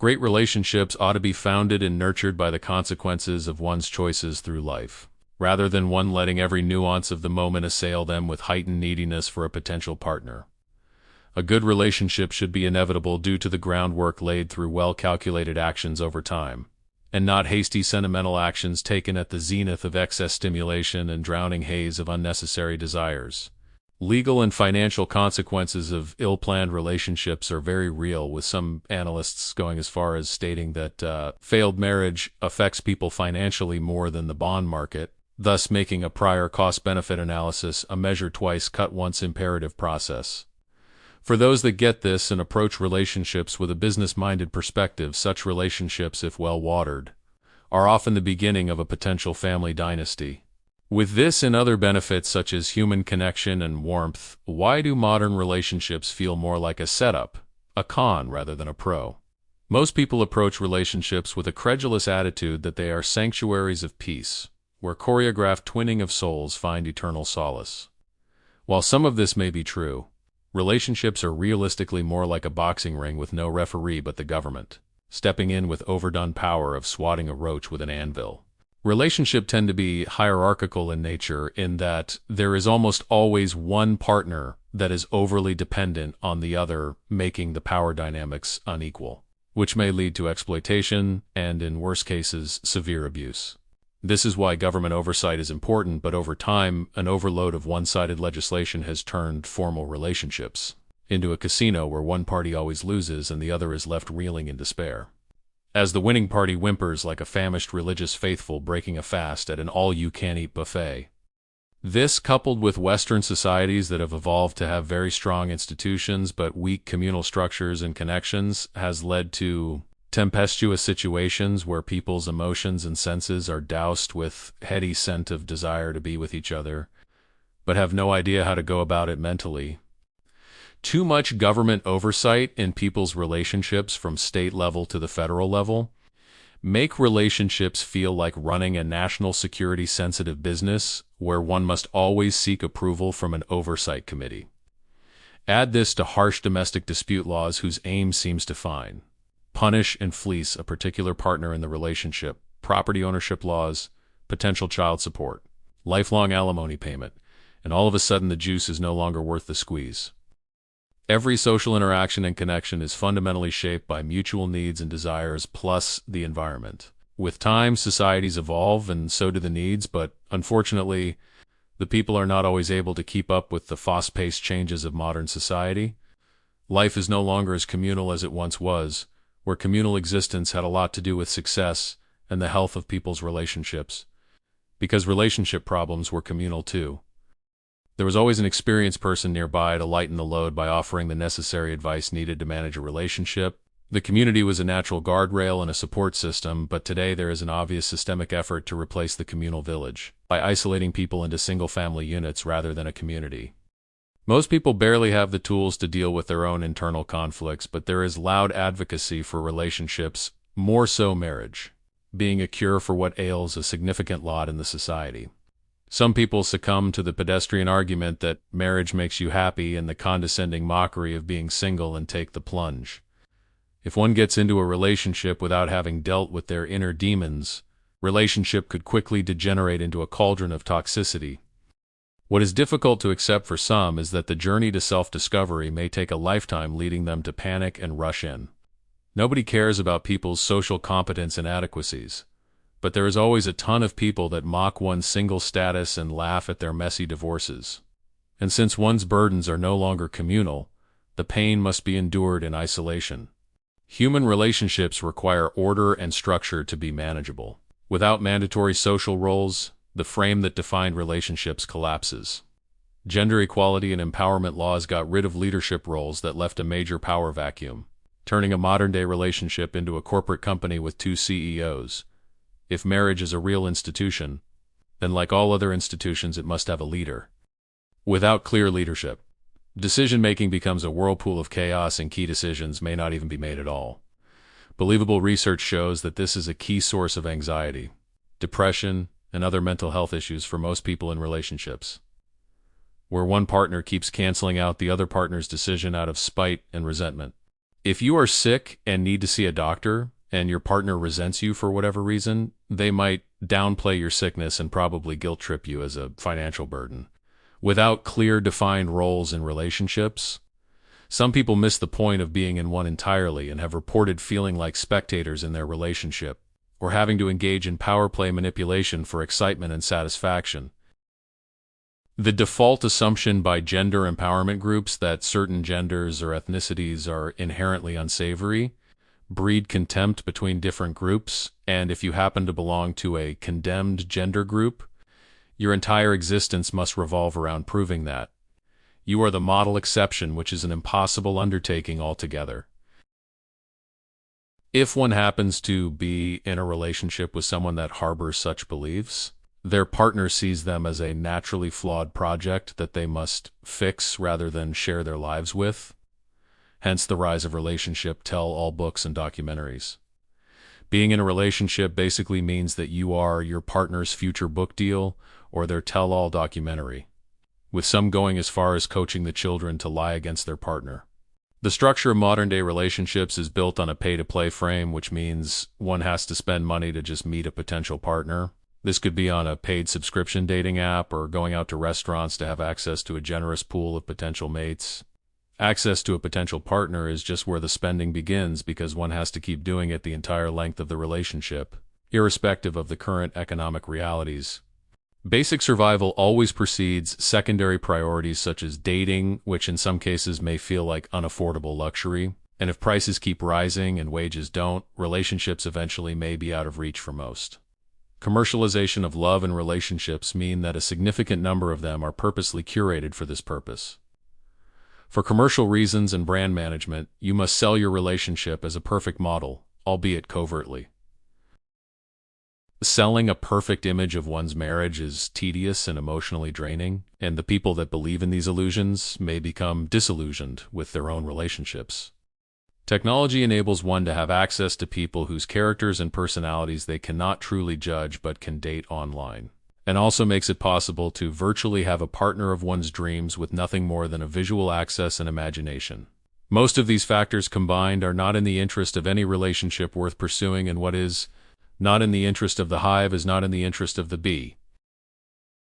Great relationships ought to be founded and nurtured by the consequences of one's choices through life, rather than one letting every nuance of the moment assail them with heightened neediness for a potential partner. A good relationship should be inevitable due to the groundwork laid through well-calculated actions over time, and not hasty sentimental actions taken at the zenith of excess stimulation and drowning haze of unnecessary desires. Legal and financial consequences of ill-planned relationships are very real, with some analysts going as far as stating that failed marriage affects people financially more than the bond market, thus making a prior cost-benefit analysis a measure twice cut once imperative process. For those that get this and approach relationships with a business-minded perspective, such relationships, if well-watered, are often the beginning of a potential family dynasty. With this and other benefits such as human connection and warmth, why do modern relationships feel more like a setup, a con rather than a pro? Most people approach relationships with a credulous attitude that they are sanctuaries of peace, where choreographed twinning of souls find eternal solace. While some of this may be true, relationships are realistically more like a boxing ring with no referee but the government, stepping in with overdone power of swatting a roach with an anvil. Relationships tend to be hierarchical in nature in that there is almost always one partner that is overly dependent on the other, making the power dynamics unequal, which may lead to exploitation and, in worst cases, severe abuse. This is why government oversight is important, but over time, an overload of one-sided legislation has turned formal relationships into a casino where one party always loses and the other is left reeling in despair, as the winning party whimpers like a famished religious faithful breaking a fast at an all-you-can-eat buffet. This, coupled with Western societies that have evolved to have very strong institutions but weak communal structures and connections, has led to tempestuous situations where people's emotions and senses are doused with heady scent of desire to be with each other, but have no idea how to go about it mentally. Too much government oversight in people's relationships from state level to the federal level make relationships feel like running a national security sensitive business where one must always seek approval from an oversight committee. Add this to harsh domestic dispute laws whose aim seems to fine, punish and fleece a particular partner in the relationship, property ownership laws, potential child support, lifelong alimony payment, and all of a sudden the juice is no longer worth the squeeze. Every social interaction and connection is fundamentally shaped by mutual needs and desires plus the environment. With time, societies evolve and so do the needs, but unfortunately, the people are not always able to keep up with the fast-paced changes of modern society. Life is no longer as communal as it once was, where communal existence had a lot to do with success and the health of people's relationships, because relationship problems were communal too. There was always an experienced person nearby to lighten the load by offering the necessary advice needed to manage a relationship. The community was a natural guardrail and a support system, but today there is an obvious systemic effort to replace the communal village by isolating people into single-family units rather than a community. Most people barely have the tools to deal with their own internal conflicts, but there is loud advocacy for relationships, more so marriage, being a cure for what ails a significant lot in the society. Some people succumb to the pedestrian argument that marriage makes you happy and the condescending mockery of being single and take the plunge. If one gets into a relationship without having dealt with their inner demons, relationship could quickly degenerate into a cauldron of toxicity. What is difficult to accept for some is that the journey to self-discovery may take a lifetime, leading them to panic and rush in. Nobody cares about people's social competence and inadequacies, but there is always a ton of people that mock one's single status and laugh at their messy divorces. And since one's burdens are no longer communal, the pain must be endured in isolation. Human relationships require order and structure to be manageable. Without mandatory social roles, the frame that defined relationships collapses. Gender equality and empowerment laws got rid of leadership roles that left a major power vacuum, turning a modern-day relationship into a corporate company with two CEOs. If marriage is a real institution, then like all other institutions it must have a leader. Without clear leadership, decision-making becomes a whirlpool of chaos and key decisions may not even be made at all. Believable research shows that this is a key source of anxiety, depression, and other mental health issues for most people in relationships, where one partner keeps canceling out the other partner's decision out of spite and resentment. If you are sick and need to see a doctor, and your partner resents you for whatever reason, they might downplay your sickness and probably guilt trip you as a financial burden. Without clear, defined roles in relationships, some people miss the point of being in one entirely and have reported feeling like spectators in their relationship, or having to engage in power play manipulation for excitement and satisfaction. The default assumption by gender empowerment groups that certain genders or ethnicities are inherently unsavory breed contempt between different groups, and if you happen to belong to a condemned gender group, your entire existence must revolve around proving that. You are the model exception, which is an impossible undertaking altogether. If one happens to be in a relationship with someone that harbors such beliefs, their partner sees them as a naturally flawed project that they must fix rather than share their lives with. Hence the rise of relationship tell-all books and documentaries. Being in a relationship basically means that you are your partner's future book deal or their tell-all documentary, with some going as far as coaching the children to lie against their partner. The structure of modern-day relationships is built on a pay-to-play frame, which means one has to spend money to just meet a potential partner. This could be on a paid subscription dating app or going out to restaurants to have access to a generous pool of potential mates. Access to a potential partner is just where the spending begins because one has to keep doing it the entire length of the relationship, irrespective of the current economic realities. Basic survival always precedes secondary priorities such as dating, which in some cases may feel like unaffordable luxury, and if prices keep rising and wages don't, relationships eventually may be out of reach for most. Commercialization of love and relationships mean that a significant number of them are purposely curated for this purpose. For commercial reasons and brand management, you must sell your relationship as a perfect model, albeit covertly. Selling a perfect image of one's marriage is tedious and emotionally draining, and the people that believe in these illusions may become disillusioned with their own relationships. Technology enables one to have access to people whose characters and personalities they cannot truly judge but can date online, and also makes it possible to virtually have a partner of one's dreams with nothing more than a visual access and imagination. Most of these factors combined are not in the interest of any relationship worth pursuing, and what is not in the interest of the hive is not in the interest of the bee.